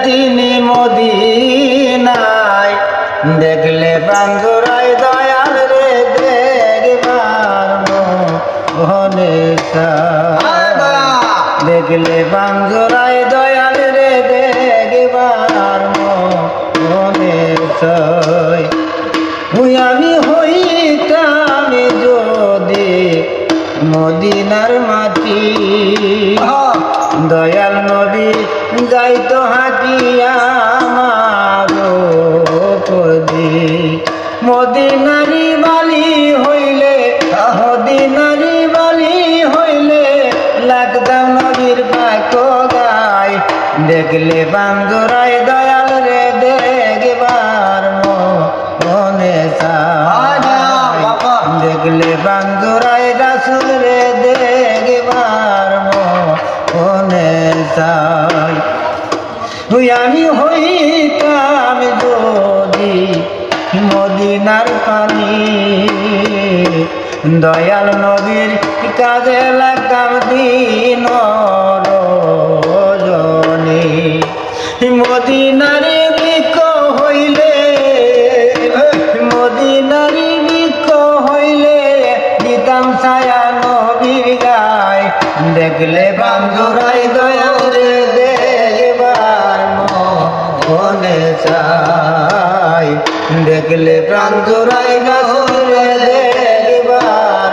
তিনি মদিনায়, দেখলে বান্দরাই দয়াল রে দেখবার মনে চায়, দেখলে বান্দরাই দয়াল রে দেখবার মনে চায়। আমি হইতাম যদি মদিনার মাটি, দয়াল নবী যাইতো হাঁটিয়া আমারো পদি। মদিনারি বালি হইলে, মদিনারি বালি হইলে লাগতাম নবীর পাক গায়, দেখলে বান্দরাই দয়াল রে দেখবার মনে চায়, দেখলে বান্দরাই রাসূল রে দেখবার মনে চায়। আমি হইতাম যদি মদিনার পানি, দয়াল নবীর কাজে লাগতাম দিন রজনী। মদিনারি বৃক্ষ হইলে, মদিনারি বৃক্ষ হইলে দিতাম ছায়া নবীর গায়, দেখলে বান্দরাই দয়াল রে দেখবার মনে চায়, দেখলে বান্দরাই রাসূল রে দেখবার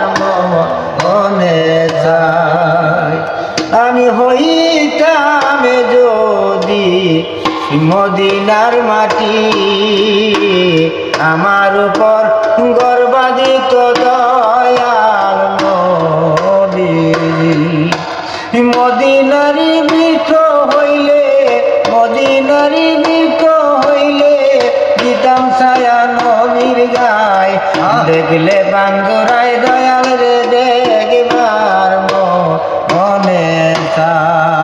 মনে চায়। আমি হইতাম যদি মদিনার মাটি, আমার উপর গর্বাদিত দয়াল নবী। মদিনারি বৃক্ষ হইলে, মদিনারি বৃক্ষ হইলে দিতাম ছায়া নবীর গায়, দেখলে বান্দরাই দয়া